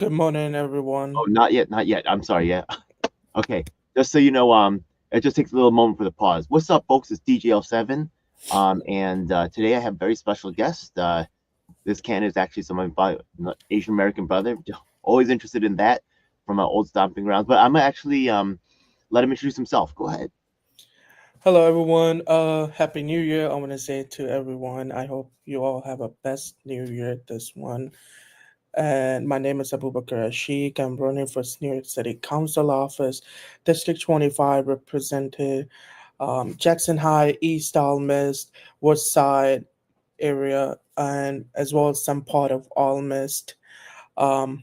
Good morning, everyone. Oh, not yet, not yet. I'm sorry. Yeah. Okay. Just so you know, it just takes a little moment for the pause. What's up, folks? It's DJL7. And today I have a very special guest. This can is actually some of my Asian American brother. Always interested in that from my old stomping grounds. But I'm gonna actually let him introduce himself. Go ahead. Hello, everyone. Happy New Year. I want to say to everyone, I hope you all have a best New Year this one. And my name is Abubakar Ashiq. I'm running for New York City Council office, District 25, represented Jackson High, East Almist, West Side area, and as well as some part of Almist. Um,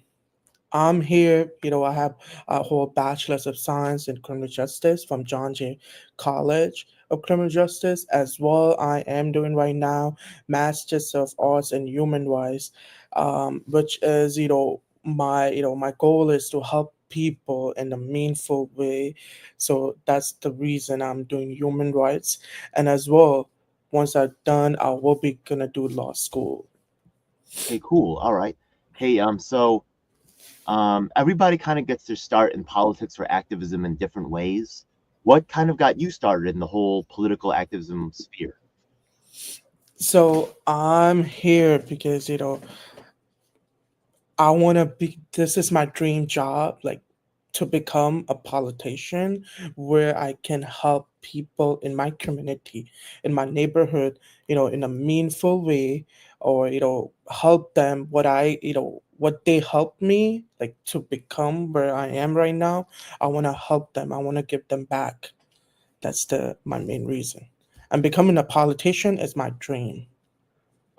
I'm here, I have a whole bachelor's of science in criminal justice from John Jay College of Criminal Justice, as well. I am doing right now Masters of Arts in Human Rights, which is, my goal is to help people in a meaningful way. So that's the reason I'm doing human rights, and as well, once I'm done, I will be gonna do law school. Okay, cool. All right. Hey, everybody kind of gets their start in politics or activism in different ways. What kind of got you started in the whole political activism sphere? So I'm here because I want to be, this is my dream job, like to become a politician where I can help people in my community, in my neighborhood, in a meaningful way, or, help them what they helped me, like to become where I am right now. I want to help them. I want to give them back. That's my main reason. And becoming a politician is my dream.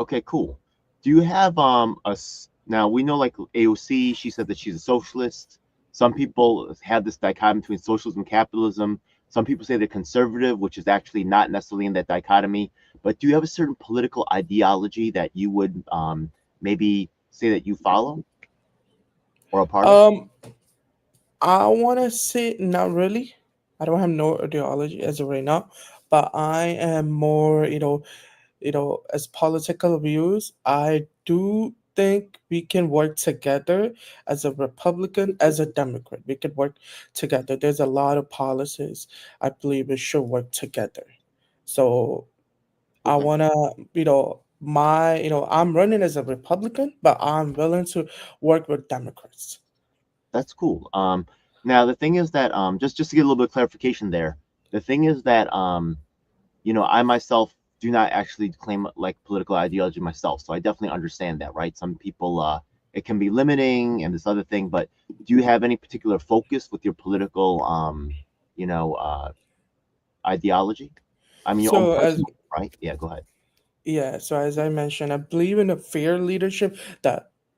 Okay, cool. Do you have now we know like AOC, she said that she's a socialist. Some people have this dichotomy between socialism and capitalism. Some people say they're conservative, which is actually not necessarily in that dichotomy. But do you have a certain political ideology that you would maybe say that you follow or a part of? Um, I want to say not really. I don't have no ideology as of right now, but I am more, as political views. I do think we can work together as a Republican, as a Democrat. We could work together. There's a lot of policies I believe we should work together. So I Okay. wanna, I'm running as a Republican, but I'm willing to work with Democrats. That's cool. Now the thing is that just to get a little bit of clarification there, the thing is that I myself do not actually claim like political ideology myself, so I definitely understand that, right? Some people it can be limiting and this other thing, but do you have any particular focus with your political you know uh ideology? I mean your own So as personal, right? Yeah, go ahead. Yeah, so as I mentioned, I believe in a fair leadership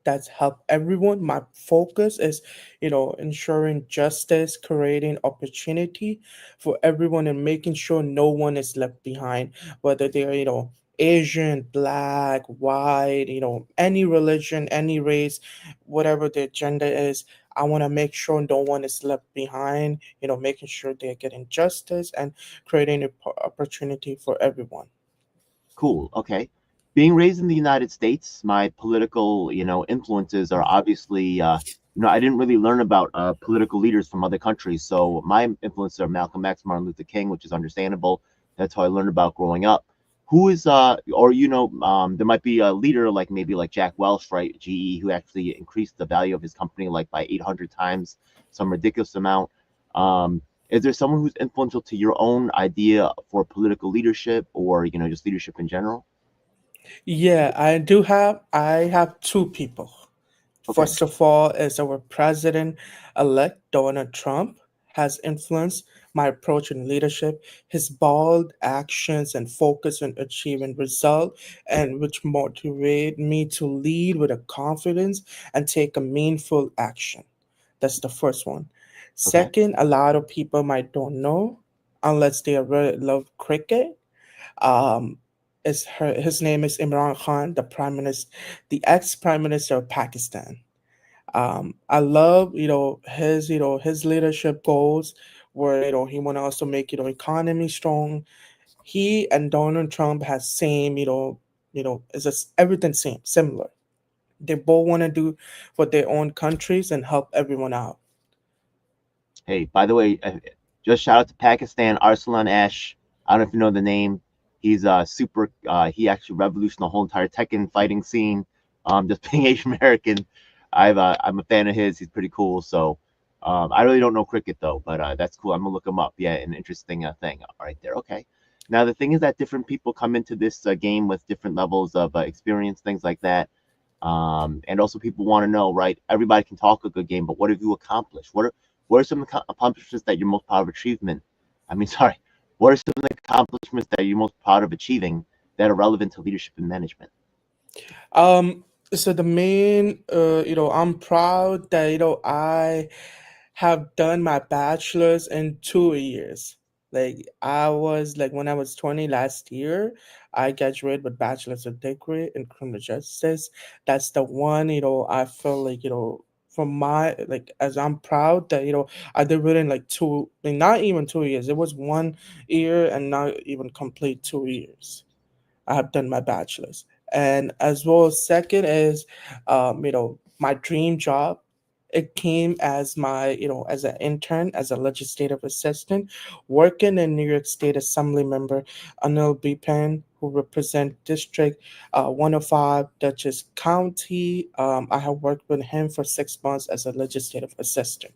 that's helped everyone. My focus is, ensuring justice, creating opportunity for everyone, and making sure no one is left behind, whether they're, Asian, black, white, any religion, any race, whatever their gender is. I want to make sure no one is left behind, making sure they're getting justice and creating an opportunity for everyone. Cool. Okay. Being raised in the United States, my political, influences are obviously, I didn't really learn about political leaders from other countries. So my influences are Malcolm X, Martin Luther King, which is understandable. That's how I learned about growing up. Who is, or there might be a leader like maybe like Jack Welch, right, GE, who actually increased the value of his company like by 800 times, some ridiculous amount. Is there someone who's influential to your own idea for political leadership or, just leadership in general? Yeah, I have two people. Okay. First of all, is our president elect Donald Trump has influenced my approach in leadership. His bold actions and focus on achieving results and which motivate me to lead with a confidence and take a meaningful action. That's the first one. Okay. Second, a lot of people might don't know unless they really love cricket. um, his name is Imran Khan, the prime minister, the ex prime minister of Pakistan. I love his leadership goals, where he want to also make economy strong. He and Donald Trump has same is everything same similar. They both want to do for their own countries and help everyone out. Hey, by the way, just shout out to Pakistan, Arsalan Ash. I don't know if you know the name. He's super. He actually revolutionized the whole entire Tekken fighting scene. Just being Asian American, I'm a fan of his. He's pretty cool. So, I really don't know cricket though, but that's cool. I'm gonna look him up. Yeah, an interesting thing right there. Okay. Now the thing is that different people come into this game with different levels of experience, things like that. And also people want to know, right? Everybody can talk a good game, but what have you accomplished? What are some accomplishments that you're most proud of achievement? I mean, sorry, what are some of the accomplishments that you're most proud of achieving that are relevant to leadership and management? Um, so the main, I'm proud that I have done my bachelor's in 2 years. Like I was like when I was 20 last year, I graduated with bachelor's of degree in criminal justice. That's the one, I feel like, from my like as I'm proud that I did it in like two, like not even 2 years. It was 1 year and not even complete 2 years. I have done my bachelor's. And as well as second is, my dream job. It came as as an intern, as a legislative assistant, working in New York State Assembly member Anil B. Penn, who represent District 105, Dutchess County. I have worked with him for 6 months as a legislative assistant.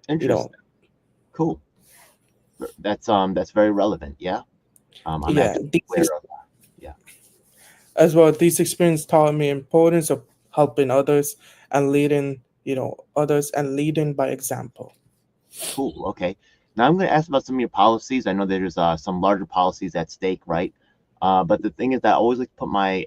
You know, Interesting. Cool. That's very relevant. Yeah. I'm yeah, actually aware of that. Yeah. as well, these experiences taught me importance of helping others and leading, others and leading by example. Cool. Okay. Now I'm going to ask about some of your policies. I know there's some larger policies at stake, right? But the thing is that I always like to put my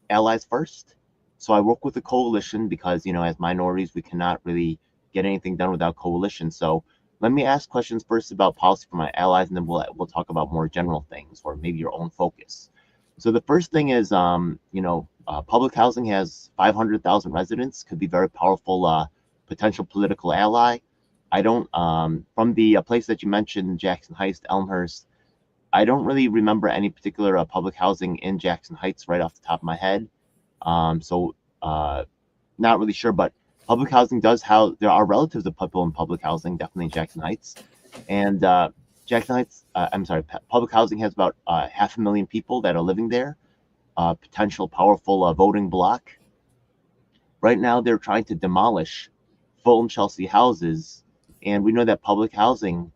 allies first. So I work with a coalition because, as minorities, we cannot really get anything done without coalition. So let me ask questions first about policy for my allies, and then we'll talk about more general things or maybe your own focus. So the first thing is, public housing has 500,000 residents, could be very powerful potential political ally. I don't from the place that you mentioned, Jackson Heights, Elmhurst. I don't really remember any particular public housing in Jackson Heights right off the top of my head. So not really sure, but public housing does house. There are relatives of people in public housing, definitely in Jackson Heights, and Jackson Heights. I'm sorry, public housing has about 500,000 people that are living there. Potential powerful voting bloc. Right now, they're trying to demolish Fulton Chelsea houses, and we know that public housing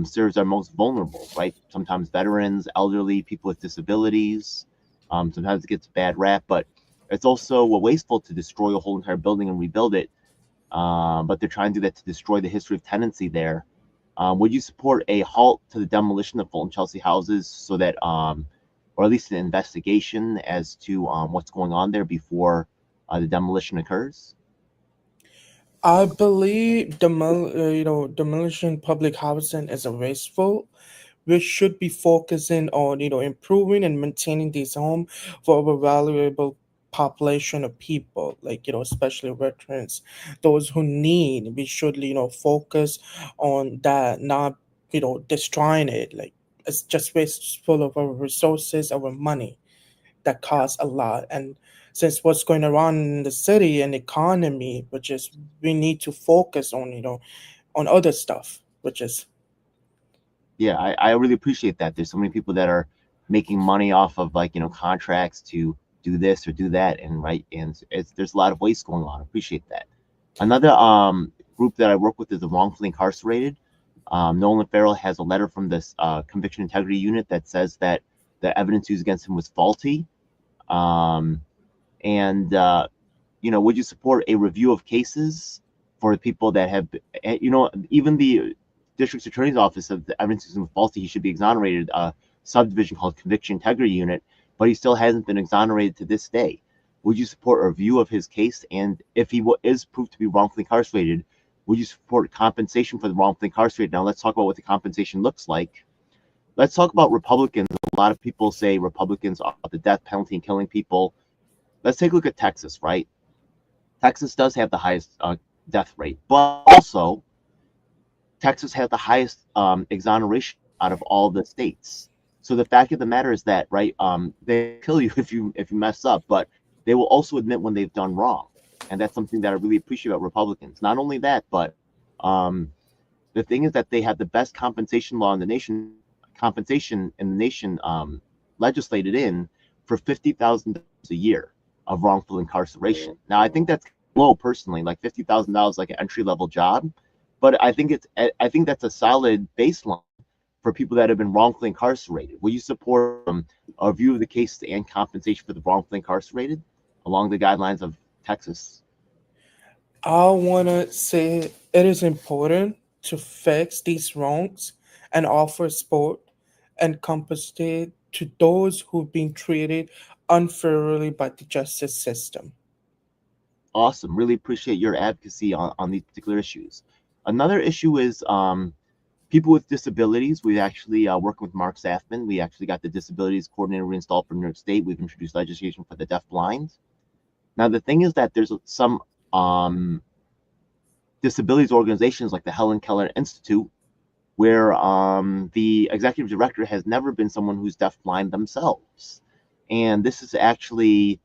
serves our most vulnerable, right? Sometimes veterans, elderly, people with disabilities. Sometimes it gets a bad rap, but it's also wasteful to destroy a whole entire building and rebuild it. But they're trying to do that to destroy the history of tenancy there. Would you support a halt to the demolition of Fulton Chelsea houses so that, or at least an investigation as to what's going on there before the demolition occurs? I believe demolition public housing is a wasteful. We should be focusing on improving and maintaining these homes for our valuable population of people, like especially veterans, those who need. We should focus on that, not destroying it. Like it's just wasteful of our resources, our money that costs a lot. And since what's going around in the city and economy, which is we need to focus on on other stuff, which is Yeah, I really appreciate that. There's so many people that are making money off of like, contracts to do this or do that, and right, and there's a lot of waste going on. I appreciate that. Another group that I work with is the wrongfully incarcerated. Nolan Farrell has a letter from this conviction integrity unit that says that the evidence used against him was faulty. Um, and would you support a review of cases for the people that have, even the district attorney's office of the evidence is faulty, he should be exonerated. A subdivision called conviction integrity unit, but he still hasn't been exonerated to this day. Would you support a review of his case? And if he is proved to be wrongfully incarcerated, would you support compensation for the wrongfully incarcerated? Now let's talk about what the compensation looks like. Let's talk about Republicans. A lot of people say Republicans are the death penalty and killing people. Let's take a look at Texas, right? Texas does have the highest death rate, but also Texas has the highest exoneration out of all the states. So the fact of the matter is that, right, they kill you if you mess up, but they will also admit when they've done wrong. And that's something that I really appreciate about Republicans. Not only that, but um, the thing is that they have the best compensation law in the nation, compensation in the nation legislated in for $50,000 a year of wrongful incarceration. Now, I think that's low personally, like $50,000 like an entry level job, but I think that's a solid baseline for people that have been wrongfully incarcerated. Will you support a review of the cases and compensation for the wrongfully incarcerated along the guidelines of Texas? I want to say it is important to fix these wrongs and offer support and compensate to those who've been treated unfairly by the justice system. Awesome. Really appreciate your advocacy on these particular issues. Another issue is people with disabilities. We actually working with Mark Safman. We actually got the disabilities coordinator reinstalled for New York State. We've introduced legislation for the deafblind. Now the thing is that there's some disabilities organizations like the Helen Keller Institute where the executive director has never been someone who's deafblind themselves, and this is actually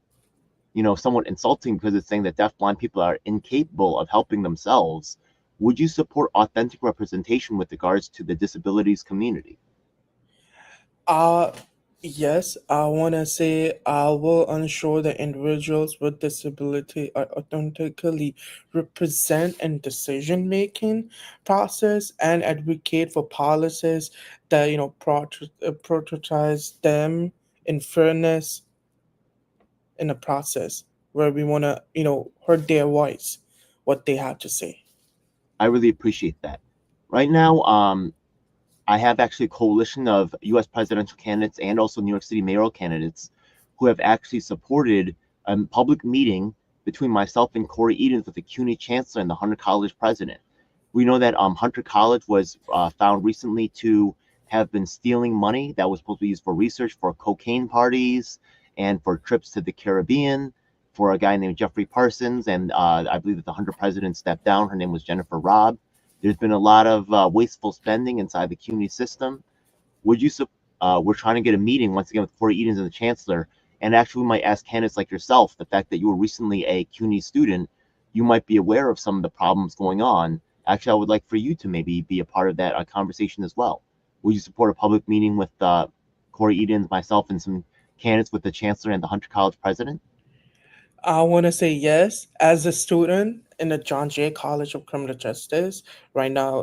somewhat insulting because it's saying that deafblind people are incapable of helping themselves. Would you support authentic representation with regards to the disabilities community? Uh, yes, I want to say I will ensure that individuals with disability are authentically represent in decision making process and advocate for policies that prioritize them in fairness in the process where we want to hear their voice, what they have to say. I really appreciate that. Right now, I have actually a coalition of U.S. presidential candidates and also New York City mayoral candidates who have actually supported a public meeting between myself and Corey Edens with the CUNY chancellor and the Hunter College president. We know that Hunter College was found recently to have been stealing money that was supposed to be used for research for cocaine parties and for trips to the Caribbean for a guy named Jeffrey Parsons. And I believe that the Hunter president stepped down. Her name was Jennifer Robb. There's been a lot of wasteful spending inside the CUNY system. Would you? We're trying to get a meeting once again with Corey Edens and the chancellor, and actually we might ask candidates like yourself. The fact that you were recently a CUNY student, you might be aware of some of the problems going on. Actually, I would like for you to maybe be a part of that conversation as well. Would you support a public meeting with Corey Edens, myself, and some candidates with the chancellor and the Hunter College president? I want to say yes. As a student in the John Jay College of Criminal Justice, right now,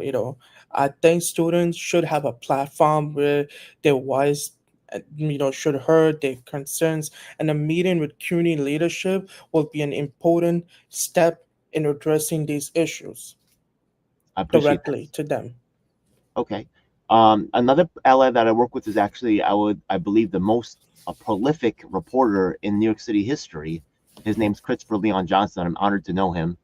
I think students should have a platform where their voice, should heard their concerns, and a meeting with CUNY leadership will be an important step in addressing these issues I appreciate that. directly to them. Okay. Another ally that I work with is actually, I believe, the most prolific reporter in New York City history. His name's Christopher Leon Johnson. I'm honored to know him.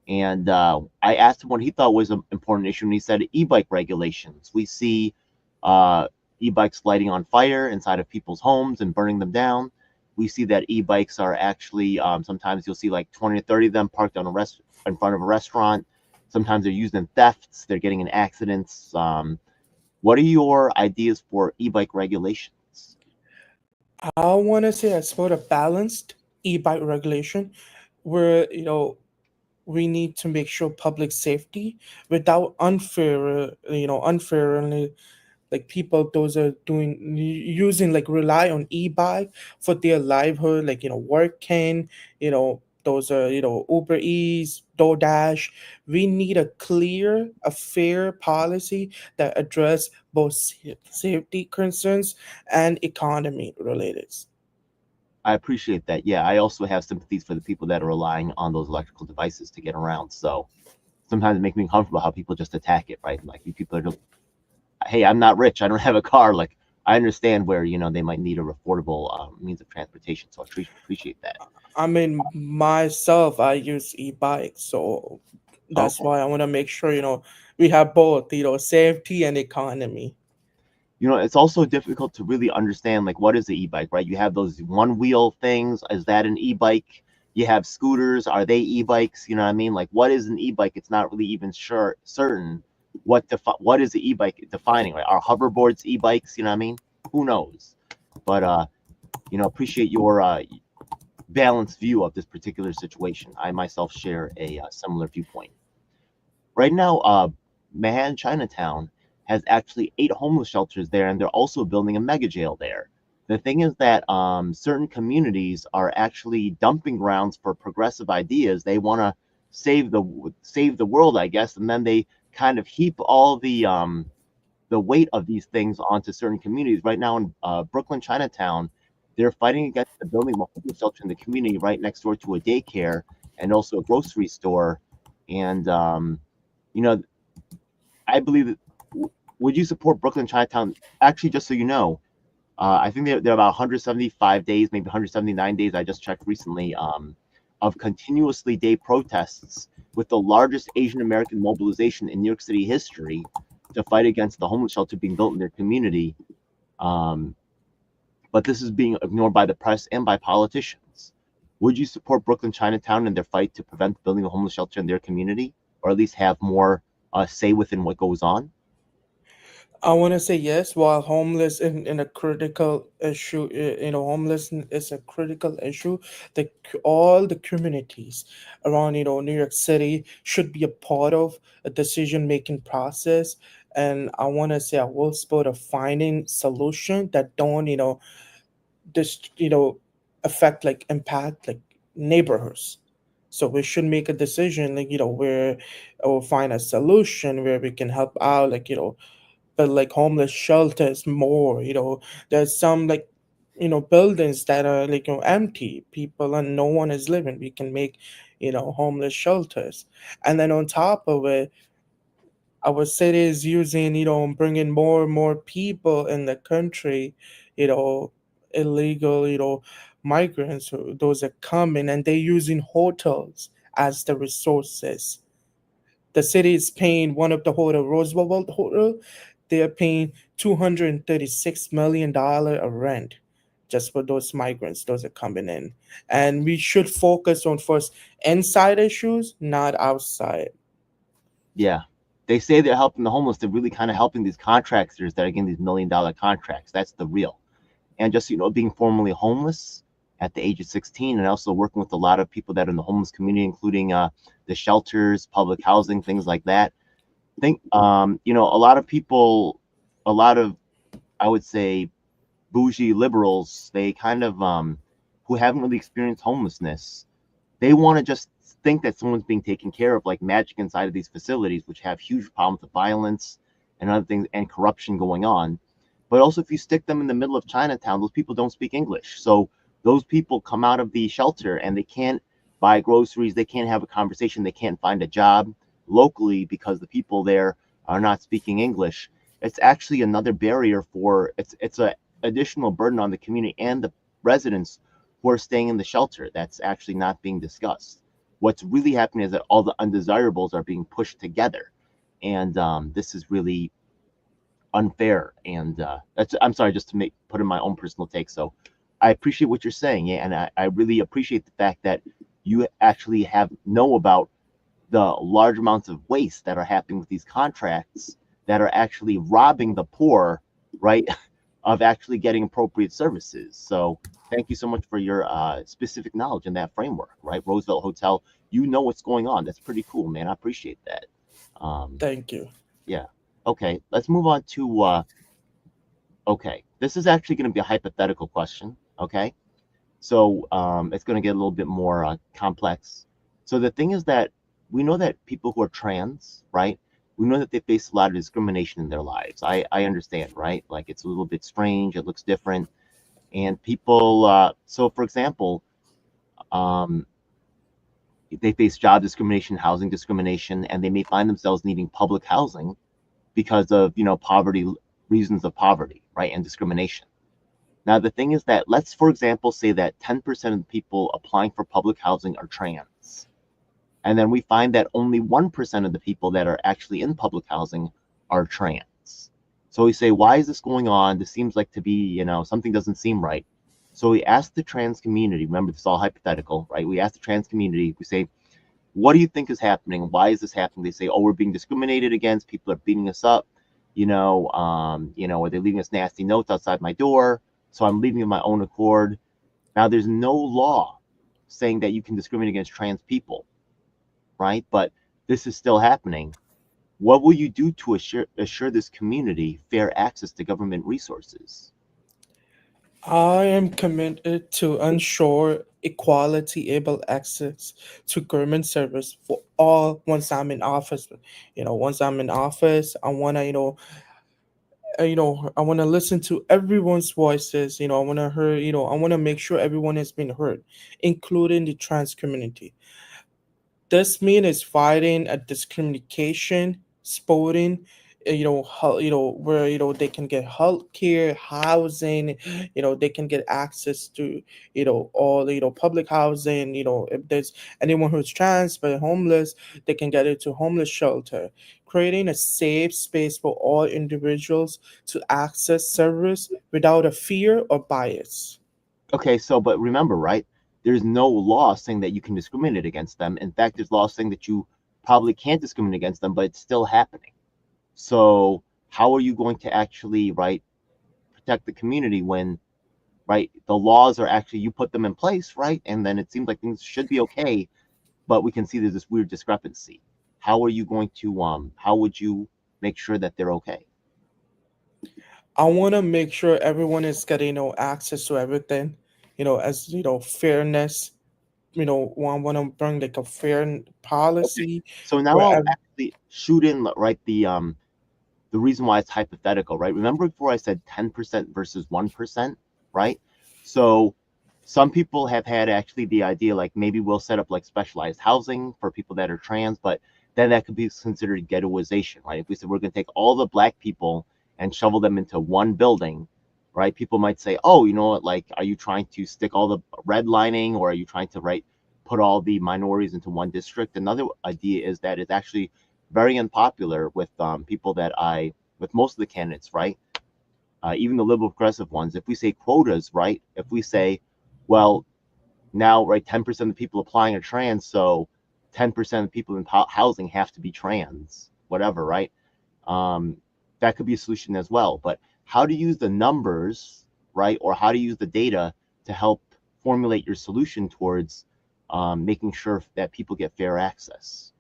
And I asked him what he thought was an important issue, and he said e-bike regulations. We see uh, e-bikes lighting on fire inside of people's homes and burning them down. We see that e-bikes are actually sometimes you'll see like 20 or 30 of them parked on in front of a restaurant. Sometimes they're used in thefts. They're getting in accidents. What are your ideas for e-bike regulations? I want to say I support a balanced e-bike regulation where, we need to make sure public safety without unfairly like people those are doing using like rely on e-bike for their livelihood, like working, those are Uber Eats, DoorDash. We need a clear, a fair policy that address both safety concerns and economy related. I appreciate that. Yeah, I also have sympathies for the people that are relying on those electrical devices to get around. So sometimes it makes me uncomfortable how people just attack it, right? Like you people are just, hey, I'm not rich, I don't have a car. Like I understand where they might need a affordable means of transportation. So I appreciate that. I mean, myself, I use e-bike, so that's Okay. why I want to make sure we have both, safety and economy. It's also difficult to really understand like what is the e-bike, right? You have those one wheel things. Is that an e-bike? You have scooters. Are they e-bikes? You know what I mean? Like what is an e-bike? It's not really even sure certain what is the e-bike defining, right? Are hoverboards e-bikes? You know what I mean? Who knows? But appreciate your balanced view of this particular situation. I myself share a similar viewpoint. Right now, Manhattan Chinatown has actually 8 homeless shelters there, and they're also building a mega jail there. The thing is that certain communities are actually dumping grounds for progressive ideas. They want to save the world, I guess, and then they kind of heap all the weight of these things onto certain communities. Right now in Brooklyn, Chinatown, they're fighting against the building of a homeless shelter in the community right next door to a daycare and also a grocery store. And you know, I believe that. Would you support Brooklyn Chinatown? Actually, just so you know, I think they're about 175 days, maybe 179 days. I just checked recently of continuously day protests with the largest Asian American mobilization in New York City history to fight against the homeless shelter being built in their community. Um, but this is being ignored by the press and by politicians. Would you support Brooklyn Chinatown in their fight to prevent the building of a homeless shelter in their community, or at least have more say within what goes on? I want to say yes. While homeless in a critical issue, homeless is a critical issue. All the communities around, New York City should be a part of a decision making process. And I want to say I will support a finding solution that don't, just affect like impact like neighborhoods. So we should make a decision like where we'll find a solution where we can help out like but like homeless shelters more. There's some like buildings that are like empty people and no one is living. We can make homeless shelters, and then on top of it, our city is using bringing more and more people in the country, you know illegal migrants, those are coming and they're using hotels as the resources. The city is paying one of the hotel, Roosevelt Hotel, they are paying $236 million a rent just for those migrants. Those are coming in. And we should focus on first inside issues, not outside. Yeah. They say they're helping the homeless. They're really kind of helping these contractors that are getting these $1 million contracts. That's the real. And just, being formerly homeless at the age of 16 and also working with a lot of people that are in the homeless community, including the shelters, public housing, things like that. I think, a lot of people, a lot of, I would say, bougie liberals, they kind of, who haven't really experienced homelessness, they want to just think that someone's being taken care of like magic inside of these facilities, which have huge problems of violence and other things and corruption going on. But also, if you stick them in the middle of Chinatown, those people don't speak English. So those people come out of the shelter and they can't buy groceries, they can't have a conversation, they can't find a job locally because the people there are not speaking English. It's actually another barrier for it's a additional burden on the community and the residents who are staying in the shelter that's actually not being discussed. What's really happening is that all the undesirables are being pushed together, and this is really unfair. And that's I'm sorry, just to make put in my own personal take. So I appreciate what you're saying, yeah, and I really appreciate the fact that you actually have know about the large amounts of waste that are happening with these contracts that are actually robbing the poor, right, of actually getting appropriate services. So thank you so much for your specific knowledge in that framework, right? Roosevelt Hotel, you know what's going on. That's pretty cool, man. I appreciate that. Um, Thank you. yeah. Okay, let's move on to okay. This is actually going to be a hypothetical question. Okay, so it's going to get a little bit more complex. So the thing is that we know that people who are trans, right? We know that they face a lot of discrimination in their lives. I understand, right? Like it's a little bit strange. It looks different, and people. So, for example, um, they face job discrimination, housing discrimination, and they may find themselves needing public housing because of poverty, reasons of poverty, right, and discrimination. Now, the thing is that let's, for example, say that 10% of the people applying for public housing are trans. And then we find that only 1% of the people that are actually in public housing are trans. So we say, why is this going on? This seems like to be, something doesn't seem right. So we ask the trans community, remember, this is all hypothetical, right? We ask the trans community, we say, what do you think is happening? Why is this happening? They say, oh, we're being discriminated against. People are beating us up. Or they're leaving us nasty notes outside my door. So I'm leaving of my own accord. Now, there's no law saying that you can discriminate against trans people, right? But this is still happening. What will you do to assure this community fair access to government resources? I am committed to ensure equality able access to government service for all once I'm in office. Once I'm in office, I wanna, I wanna listen to everyone's voices. I wanna make sure everyone has been heard, including the trans community. This mean is fighting a discrimination, sporting, where they can get health care, housing, they can get access to, all public housing. If there's anyone who's trans but homeless, they can get into homeless shelter. Creating a safe space for all individuals to access service without a fear or bias. Okay, so but remember, right? There's no law saying that you can discriminate against them. In fact, there's laws saying that you probably can't discriminate against them, but it's still happening. So how are you going to actually, right, protect the community when, right, the laws are actually you put them in place, right? And then it seems like things should be okay, but we can see there's this weird discrepancy. How are you going to how would you make sure that they're okay? I want to make sure everyone is getting access to everything, as fairness. I want to bring like a fair Okay. policy So now where I'll actually shoot in, right, the reason why it's hypothetical, right? Remember before I said 10% versus 1%, right? So some people have had actually the idea like maybe we'll set up like specialized housing for people that are trans, but then that could be considered ghettoization, right? If we said we're going to take all the black people and shovel them into one building, right? People might say, oh, you know what, like, are you trying to stick all the redlining or are you trying to, right, put all the minorities into one district? Another idea is that it's actually very unpopular with people that with most of the candidates, right? Even the liberal progressive ones. If we say quotas, right? If we say, well, now, right, 10% of the people applying are trans, so 10% of the people in housing have to be trans, whatever, right? Um, that could be a solution as well. But how to use the numbers, right, or how to use the data to help formulate your solution towards making sure that people get fair access.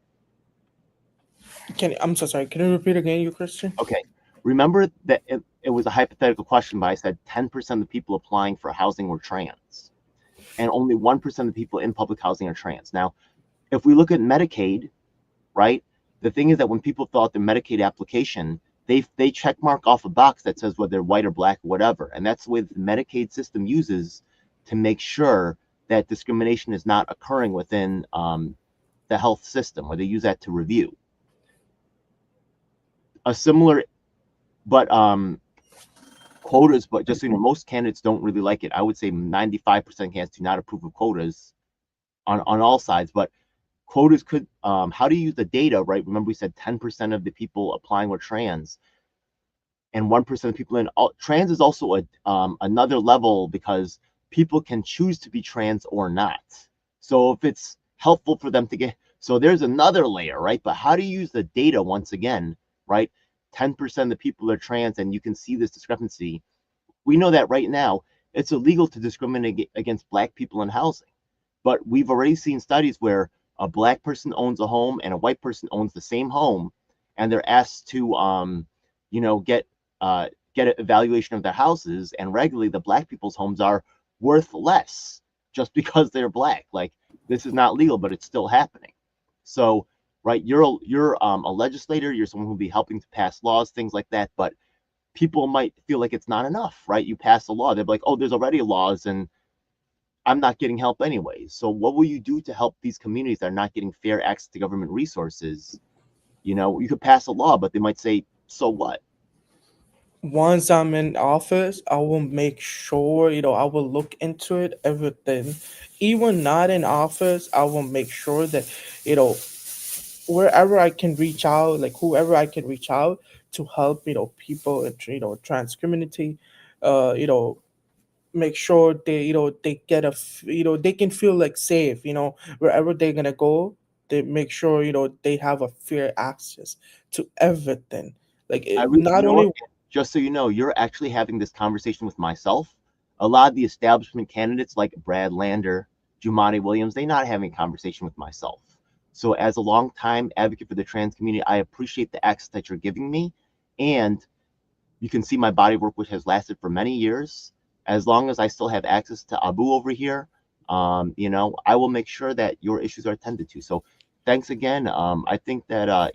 I'm so sorry. Can you repeat again your question? Okay. Remember that it was a hypothetical question, but I said 10% of the people applying for housing were trans, and only 1% of the people in public housing are trans. Now, if we look at Medicaid, right, the thing is that when people fill out their Medicaid application, they check mark off a box that says whether they're white or black or whatever. And that's the way the Medicaid system uses to make sure that discrimination is not occurring within the health system, where they use that to review. A similar, but quotas, but just so you know, most candidates don't really like it. I would say 95% of candidates do not approve of quotas on all sides. But quotas could, how do you use the data, right? Remember, we said 10% of the people applying were trans, and 1% of people in trans is also another level because people can choose to be trans or not. So if it's helpful for them to get, so there's another layer, right? But how do you use the data once again, right? 10% of the people are trans, and you can see this discrepancy. We know that right now it's illegal to discriminate against black people in housing, but we've already seen studies where a black person owns a home and a white person owns the same home, and they're asked to, you know, get an evaluation of their houses, and regularly the black people's homes are worth less just because they're black. Like, this is not legal, but it's still happening. So, right, you're a legislator, you're someone who'll be helping to pass laws, things like that, but people might feel like it's not enough, right? You pass a law, they're like, oh, there's already laws, and I'm not getting help anyways. So what will you do to help these communities that are not getting fair access to government resources? You know, you could pass a law, but they might say, so what? Once I'm in office, I will make sure, I will look into it, everything. Even not in office, I will make sure that, you know, wherever I can reach out, like whoever I can reach out to help, people in, trans community, you know, make sure they get they can feel like safe, wherever they're gonna go. They make sure, they have a fair access to everything. Like I really, not you know what? only. Just so you know, you're actually having this conversation with myself. A lot of the establishment candidates like Brad Lander, Jumani Williams, they're not having a conversation with myself. So, as a longtime advocate for the trans community, I appreciate the access that you're giving me. And you can see my body of work, which has lasted for many years. As long as I still have access to Abu over here, I will make sure that your issues are attended to. So, thanks again. I think that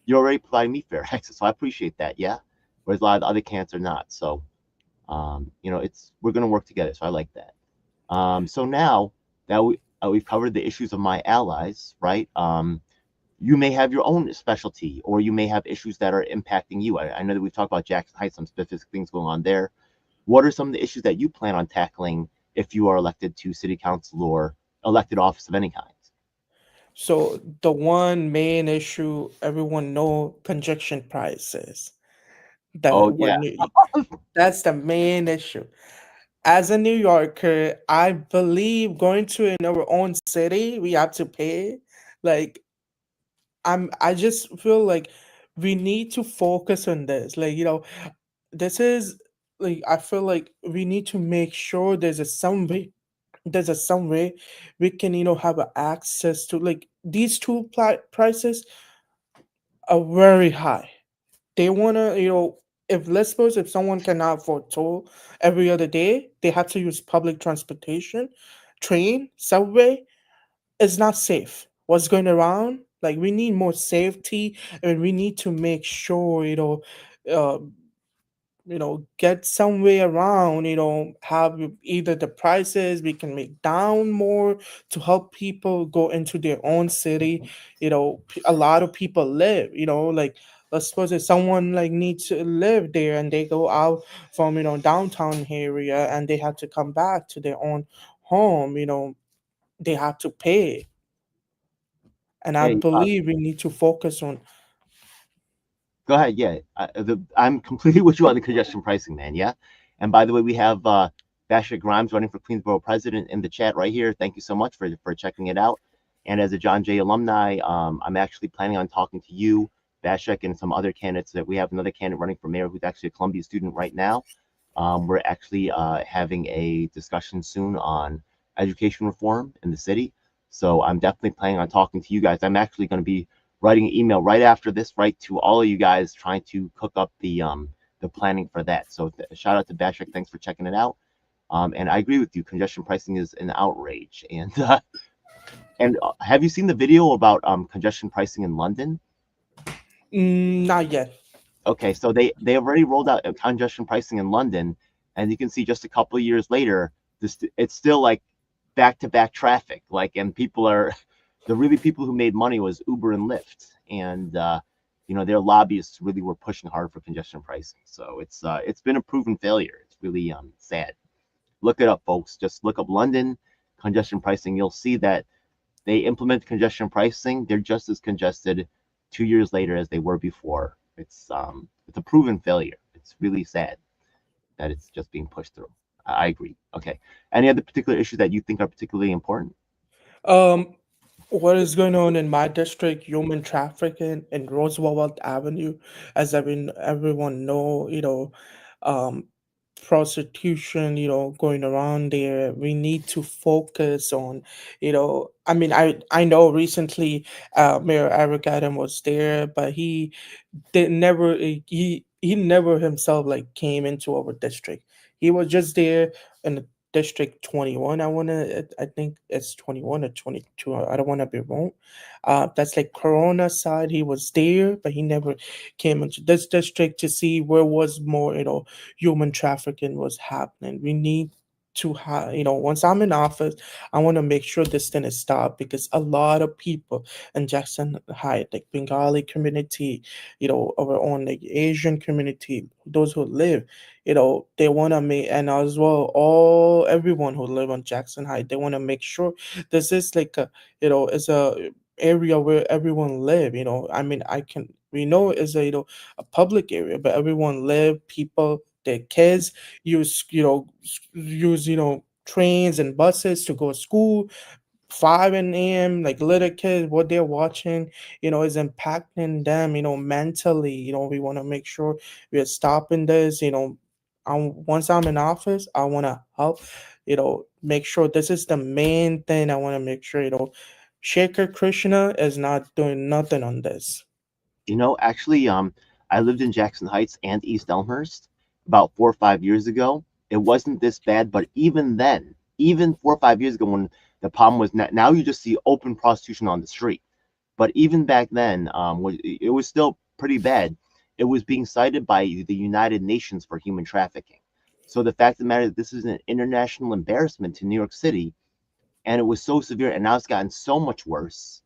you're already providing me fair access, so I appreciate that. Yeah, whereas a lot of the other candidates are not. So, it's we're going to work together. So I like that. So now that we've covered the issues of my allies, right? You may have your own specialty, or you may have issues that are impacting you. I know that we've talked about Jackson Heights, some specific things going on there. What are some of the issues that you plan on tackling if you are elected to city council or elected office of any kind? So the one main issue everyone know conjunction prices. Oh The yeah, when that's the main issue. As a New Yorker, I believe going to in our own city, we have to pay. Like I just feel like we need to focus on this. Like, this is like I feel like we need to make sure there's a some way we can have a access to like these two prices are very high. They wanna if let's suppose if someone cannot afford toll every other day, they have to use public transportation, train, subway. It's not safe. What's going around? Like we need more safety, and we need to make sure uh, get some way around, have either the prices we can make down more to help people go into their own city. A lot of people live, like let's suppose if someone like needs to live there and they go out from, downtown area and they have to come back to their own home, they have to pay. And I hey, believe we need to focus on. go ahead. Yeah, I'm completely with you on the congestion pricing, man. Yeah, and by the way, we have Basha Grimes running for Queensboro president in the chat right here. Thank you so much for checking it out. And as a John Jay alumni, I'm actually planning on talking to you, Bashak, and some other candidates. That we have another candidate running for mayor who's actually a Columbia student right now. We're actually having a discussion soon on education reform in the city. So I'm definitely planning on talking to you guys. I'm actually going to be writing an email right after this, right to all of you guys, trying to cook up the planning for that. So shout out to Bashak, thanks for checking it out. And I agree with you, congestion pricing is an outrage. And have you seen the video about congestion pricing in London? Not yet. Okay, so they already rolled out congestion pricing in London, and you can see just a couple of years later, this it's still like back to back traffic. Like, and people are the really people who made money was Uber and Lyft, and their lobbyists really were pushing hard for congestion pricing. So it's been a proven failure. It's really sad. Look it up, folks. Just look up London congestion pricing. You'll see that they implement congestion pricing. They're just as congested 2 years later as they were before. It's a proven failure. It's really sad that it's just being pushed through. I agree. Okay. Any other particular issues that you think are particularly important? Um, what is going on in my district? Human trafficking in Roosevelt Avenue, as everyone know, um, prostitution, going around there. We need to focus on, I mean, I know recently, Mayor Eric Adam was there, but he never himself like came into our district. He was just there in the district 21. I think it's 21 or 22. I don't want to be wrong. That's like Corona side. He was there, but he never came into this district to see where was more, human trafficking was happening. We need to have, once I'm in office, I want to make sure this thing is stopped because a lot of people in Jackson Heights, like Bengali community, our own like Asian community, those who live, they want to make, and as well, all everyone who live on Jackson Heights, they want to make sure this is like a, it's a area where everyone live. I mean, we know it's a public area, but everyone live, people, their kids use trains and buses to go to school 5 a.m., like little kids, what they're watching, is impacting them, mentally. We want to make sure we are stopping this. Once I'm in office, I want to help. make sure this is the main thing I want to make sure, Shaker Krishna is not doing nothing on this. Actually, I lived in Jackson Heights and East Elmhurst about 4 or 5 years ago. It wasn't this bad, but even then, even 4 or 5 years ago, when the problem was now you just see open prostitution on the street. But even back then, it was still pretty bad. It was being cited by the United Nations for human trafficking. So the fact of the matter is, this is an international embarrassment to New York City, and it was so severe, and now it's gotten so much worse.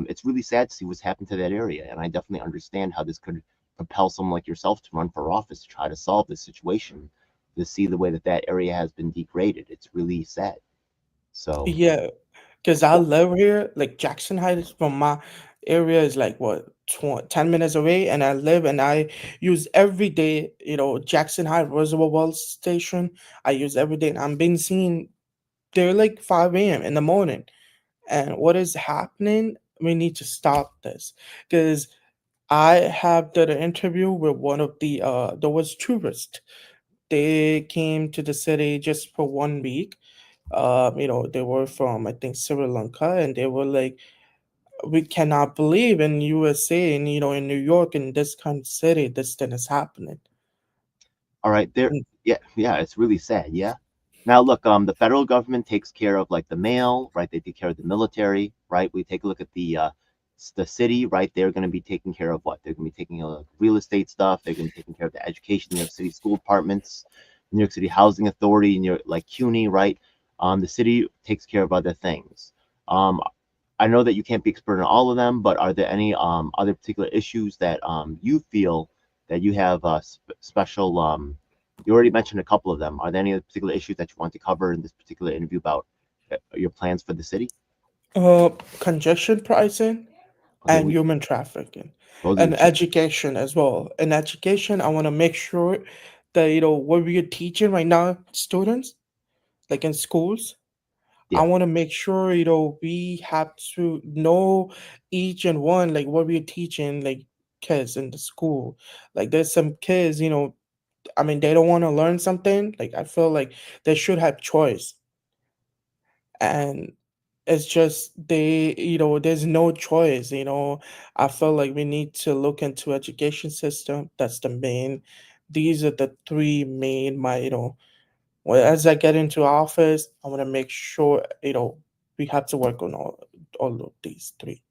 It's really sad to see what's happened to that area, and I definitely understand how this could propel someone like yourself to run for office to try to solve this situation. To see the way that that area has been degraded, it's really sad. So, Yeah, because I live here, like Jackson Heights from my area is like what 10 minutes away, and I use every day, Jackson Heights Reservoir Station. I use every day, and I'm being seen they're like 5 a.m. in the morning. And what is happening? We need to stop this because I have did an interview with one of there was tourists. They came to the city just for 1 week. They were from, I think, Sri Lanka, and they were like, we cannot believe in USA and in New York, in this kind of city, this thing is happening. all right, there, Mm. yeah, yeah, it's really sad. Yeah. Now, look, the federal government takes care of like the mail, right? They take care of the military, right? We take a look at the city, right? They're going to be taking care of what? They're going to be taking care of real estate stuff. They're going to be taking care of the education, New York City school departments, New York City Housing Authority, New York, like CUNY, right? The city takes care of other things. Um, I know that you can't be expert in all of them, but are there any other particular issues that you feel that you have special? You already mentioned a couple of them. Are there any other particular issues that you want to cover in this particular interview about your plans for the city? Uh, Congestion pricing Okay, and human trafficking those are the and two. education as well. In education, I want to make sure that what we are teaching right now, students, like in schools, I Yeah. want to make sure we have to know each and one, like what we're teaching, like kids in the school. Like there's some kids, I mean, they don't want to learn something. Like I feel like they should have choice, and it's just there's no choice. I feel like we need to look into education system. That's the main. These are the three main. Well, as I get into office, I want to make sure we have to work on all of these three.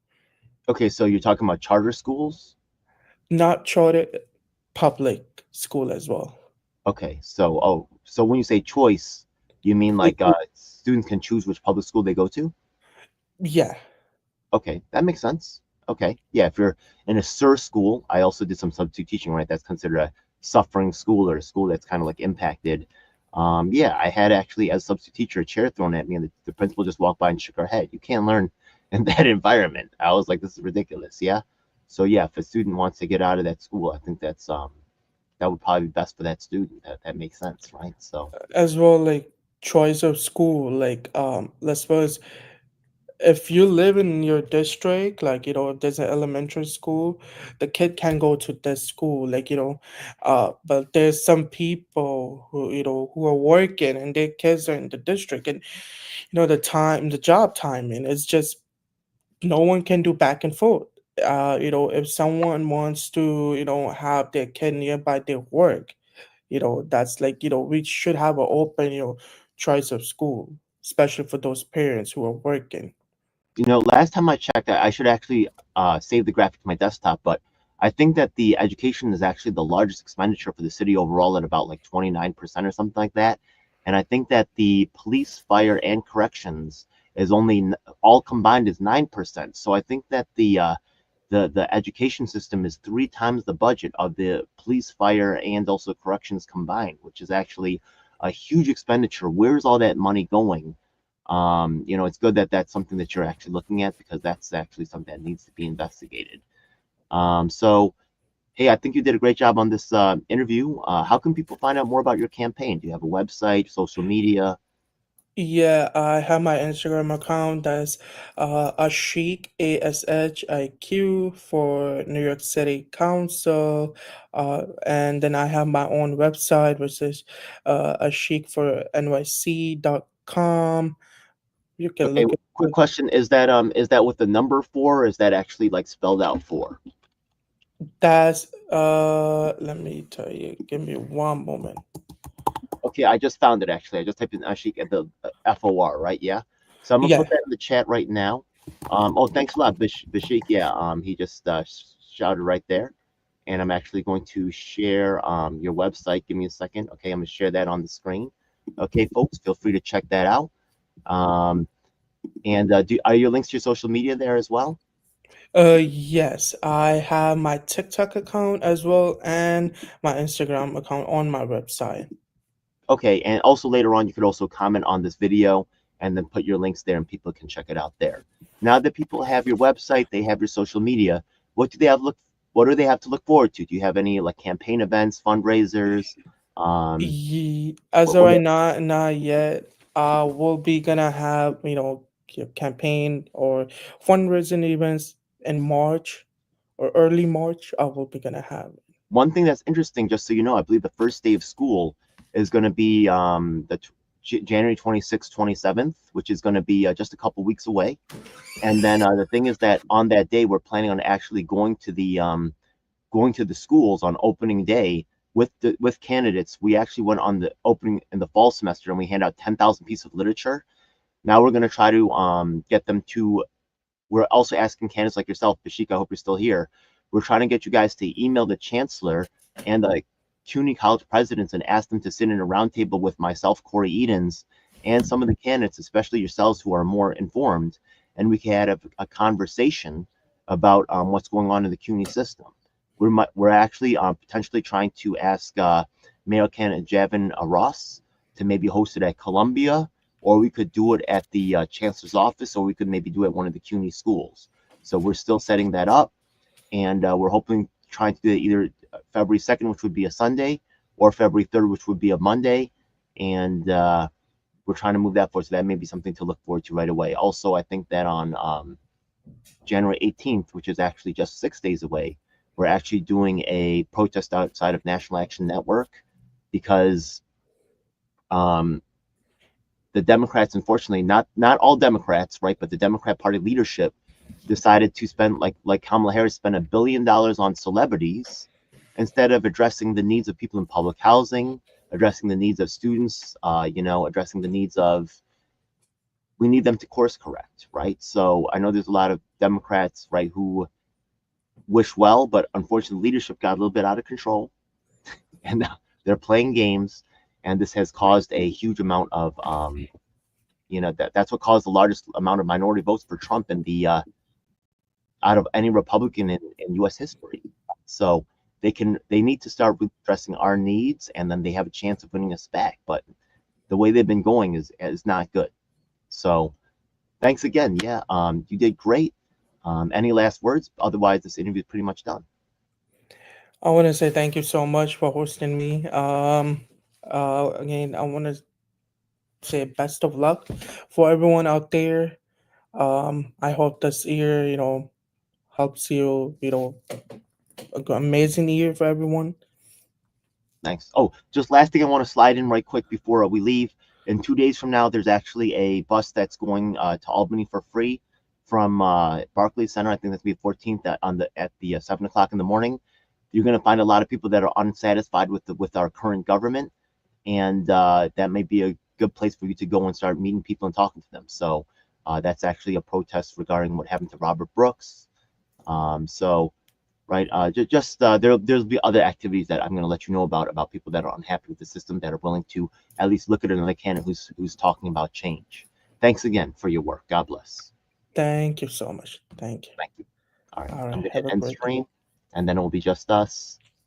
Okay, so you're talking about charter schools. Not charter, public school as well. Okay, so when you say choice, you mean Like, like students can choose which public school they go to? yeah, Okay, that makes sense. Okay, yeah, if you're in a SIR school, I also did some substitute teaching, right? That's considered a suffering school or a school that's kind of like impacted. Yeah, I had actually, as a substitute teacher, a chair thrown at me, and the principal just walked by and shook her head. You can't learn in that environment. I was like, this is ridiculous. Yeah. So yeah, if a student wants to get out of that school, I think that would probably be best for that student. That makes sense, right? So as well, like choice of school. Like, let's suppose if you live in your district, like if there's an elementary school, the kid can go to this school, like but there's some people who are working and their kids are in the district, and the job timing is just no one can do back and forth. If someone wants to have their kid nearby their work, that's like we should have an open choice of school, especially for those parents who are working. last time I checked, I should actually save the graphic to my desktop, but I think that the education is actually the largest expenditure for the city overall at about like 29% or something like that. And I think that the police, fire, and corrections is only all combined is 9%. So I think that the education system is 3 times the budget of the police, fire, and also corrections combined, which is actually a huge expenditure. Where's all that money going? It's good that that's something that you're actually looking at because that's actually something that needs to be investigated. So, hey, I think you did a great job on this interview. How can people find out more about your campaign? Do you have a website, social media? Yeah, I have my Instagram account. That's Ashiq ASHIQ for New York City Council, and then I have my own website, which is Ashiq for NYC.com. You can Okay, look quick at question: is that with the number four, or is that actually like spelled out four? that's. Let me tell you. Give me one moment. Okay, I just found it actually. I just typed in Ashik at the FOR, right? Yeah. So I'm gonna put Yeah. that in the chat right now. Oh, thanks a lot, Bashik. Yeah. He just shouted right there, and I'm actually going to share your website. Give me a second. Okay, I'm gonna share that on the screen. Okay, folks, feel free to check that out. Um, and are your links to your social media there as well? Yes, I have my TikTok account as well and my Instagram account on my website. Okay, and also later on, you could also comment on this video and then put your links there, and people can check it out there. Now that people have your website, they have your social media. What do they have look? What do they have to look forward to? Do you have any like campaign events, fundraisers? Um, As of what right now, not yet. We'll be gonna have campaign or fundraising events in March or early March. I will be gonna have. One thing that's interesting, just so you know, I believe the first day of school is going to be January 26th, 27th, which is going to be just a couple weeks away. And then the thing is that on that day, we're planning on actually going to the schools on opening day with candidates. We actually went on the opening in the fall semester and we hand out 10,000 pieces of literature. Now we're going to try to get them to. We're also asking candidates like yourself, Bashika. I hope you're still here. We're trying to get you guys to email the chancellor and the CUNY college presidents and ask them to sit in a roundtable with myself, Corey Edens, and some of the candidates, especially yourselves who are more informed, and we can have a conversation about what's going on in the CUNY system. We're actually potentially trying to ask Mayor candidate Javin Ross to maybe host it at Columbia, or we could do it at the chancellor's office, or we could maybe do it at one of the CUNY schools. So we're still setting that up, and we're hoping trying to do it either February 2nd, which would be a Sunday, or February 3rd, which would be a Monday, and we're trying to move that forward. So that may be something to look forward to right away. Also, I think that on January 18th, which is actually just 6 days away, we're actually doing a protest outside of National Action Network because um, the Democrats, unfortunately, not all Democrats, right, but the Democrat Party leadership decided to spend like Kamala Harris spent $1 billion on celebrities instead of addressing the needs of people in public housing, addressing the needs of students, addressing the needs of. We need them to course correct, right? So I know there's a lot of Democrats, right, who wish well, but unfortunately, leadership got a little bit out of control, and they're playing games, and this has caused a huge amount of that's what caused the largest amount of minority votes for Trump in the out of any Republican in U.S. history. So they need to start addressing our needs, and then they have a chance of winning us back. But the way they've been going is not good. So thanks again. Yeah, you did great. Any last words? Otherwise, this interview is pretty much done. I want to say thank you so much for hosting me. Again, I want to say best of luck for everyone out there. I hope this year, helps you, amazing year for everyone. Thanks. Oh, just last thing I want to slide in right quick before we leave. In 2 days from now, there's actually a bus that's going to Albany for free from Barclays Center. I think that's be 14th at the 7 o'clock in the morning. You're going to find a lot of people that are unsatisfied with our current government, and that may be a good place for you to go and start meeting people and talking to them. So that's actually a protest regarding what happened to Robert Brooks. So right? There'll be other activities that I'm going to let you know about people that are unhappy with the system that are willing to at least look at another candidate who's talking about change. Thanks again for your work. God bless. Thank you so much. Thank you. Thank you. All right, All right. I'm going Have to a end great day. stream, and then it will be just us.